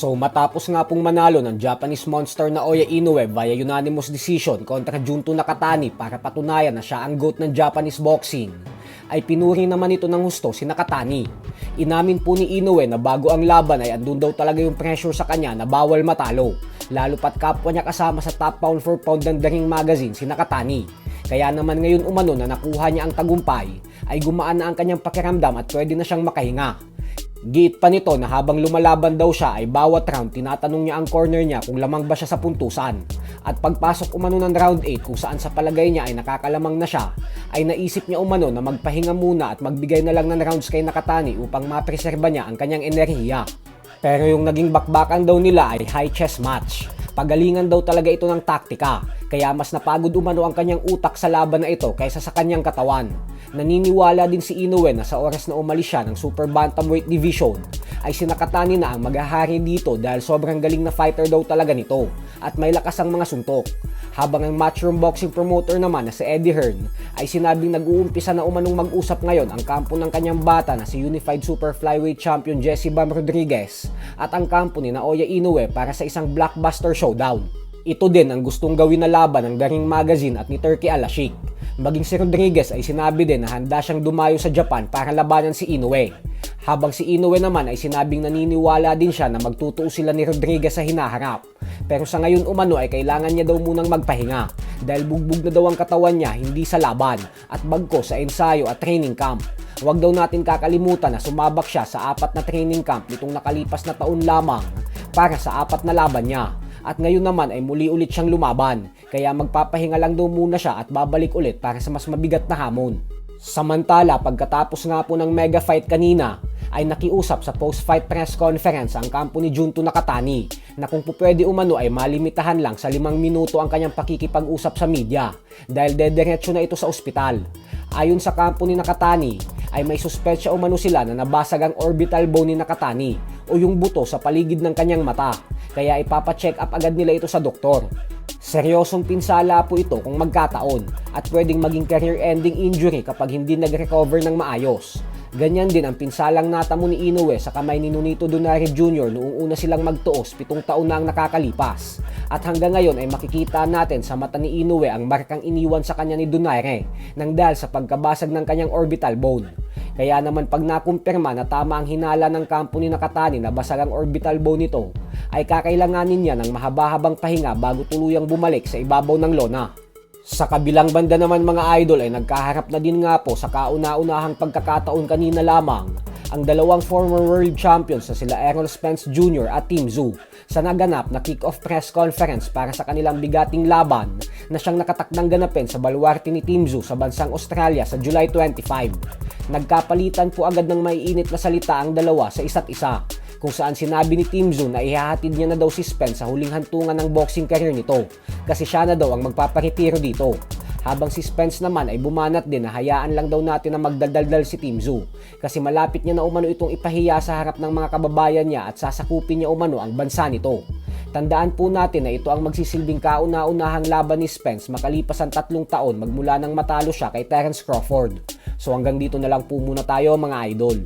So matapos nga pong manalo ng Japanese monster na Oya Inoue via unanimous decision kontra Junto Nakatani para patunayan na siya ang GOAT ng Japanese boxing, ay pinuri naman ito ng husto si Nakatani. Inamin po ni Inoue na bago ang laban ay andun daw talaga yung pressure sa kanya na bawal matalo, lalo pat kapwa niya kasama sa top pound for pound ng The Ring magazine si Nakatani. Kaya naman ngayon umano na nakuha niya ang tagumpay ay gumaan na ang kanyang pakiramdam at pwede na siyang makahinga. Giit pa nito na habang lumalaban daw siya ay bawat round tinatanong niya ang corner niya kung lamang ba siya sa puntusan. At pagpasok umano ng round 8 kung saan sa palagay niya ay nakakalamang na siya, ay naisip niya umano na magpahinga muna at magbigay na lang ng rounds kay Nakatani upang mapreserba niya ang kanyang enerhiya. Pero yung naging bakbakan daw nila ay high chest match. Pagalingan daw talaga ito ng taktika, kaya mas napagod umano ang kanyang utak sa laban na ito kaysa sa kanyang katawan. Naniniwala din si Inoue na sa oras na umalis siya ng super bantamweight division ay si Nakatani na ang maghahari dito dahil sobrang galing na fighter daw talaga nito at may lakas ang mga suntok. Habang ang Matchroom Boxing promoter naman na si Eddie Hearn ay sinabing nag-uumpisa na umanong mag-usap ngayon ang kampo ng kanyang bata na si Unified Super Flyweight Champion Jesse Bam Rodriguez at ang kampo ni Naoya Inoue para sa isang blockbuster showdown. Ito din ang gustong gawin na laban ng The Ring magazine at ni Turki Al-Ashik. Maging si Rodriguez ay sinabi din na handa siyang dumayo sa Japan para labanan si Inoue. Habang si Inoue naman ay sinabing naniniwala din siya na magtutuo sila ni Rodriguez sa hinaharap. Pero sa ngayon umano ay kailangan niya daw munang magpahinga dahil bugbog na daw ang katawan niya hindi sa laban at bagko sa ensayo at training camp. Huwag daw natin kakalimutan na sumabak siya sa 4 na training camp nitong nakalipas na taon lamang para sa 4 na laban niya. At ngayon naman ay muli ulit siyang lumaban, kaya magpapahinga lang daw muna siya at babalik ulit para sa mas mabigat na hamon. Samantala, pagkatapos nga po ng mega fight kanina, ay nakiusap sa post-fight press conference ang kampo ni Junto Nakatani na kung pupwede umano ay malimitahan lang sa 5 minuto ang kanyang pakikipag-usap sa media dahil dediretso na ito sa ospital. Ayon sa kampo ni Nakatani, ay may suspetsya umano sila na nabasag ang orbital bone ni Nakatani o yung buto sa paligid ng kanyang mata, kaya ipapacheck up agad nila ito sa doktor. Seryosong pinsala po ito kung magkataon at pwedeng maging career-ending injury kapag hindi nag-recover ng maayos. Ganyan din ang pinsalang natamo ni Inoue sa kamay ni Nonito Donaire Jr. noong una silang magtuos 7 taon na ang nakakalipas. At hanggang ngayon ay makikita natin sa mata ni Inoue ang markang iniwan sa kanya ni Donaire nang dahil sa pagkabasag ng kanyang orbital bone. Kaya naman pag nakumpirma na tama ang hinala ng kampo ni Nakatani na basag ang orbital bone nito, ay kakailanganin niya ng mahaba-habang pahinga bago tuluyang bumalik sa ibabaw ng lona. Sa kabilang banda naman mga idol ay nagkaharap na din nga po sa kauna-unahang pagkakataon kanina lamang ang dalawang former world champions na sila Errol Spence Jr. at Tim Tszyu sa naganap na kick-off press conference para sa kanilang bigating laban na siyang nakatakdang ganapin sa baluarte ni Tim Tszyu sa bansang Australia sa July 25. Nagkapalitan po agad ng maiinit na salita ang dalawa sa isa't isa, kung saan sinabi ni Tim Tszyu na ihahatid niya na daw si Spence sa huling hantungan ng boxing career nito kasi siya na daw ang magpaparetiro dito. Habang si Spence naman ay bumanat din na hayaan lang daw natin na magdaldaldal si Tim Tszyu kasi malapit niya na umano itong ipahiya sa harap ng mga kababayan niya at sasakupin niya umano ang bansa nito. Tandaan po natin na ito ang magsisilbing kauna-unahang laban ni Spence makalipas ang 3 taon magmula nang matalo siya kay Terence Crawford. So hanggang dito na lang po muna tayo mga idol.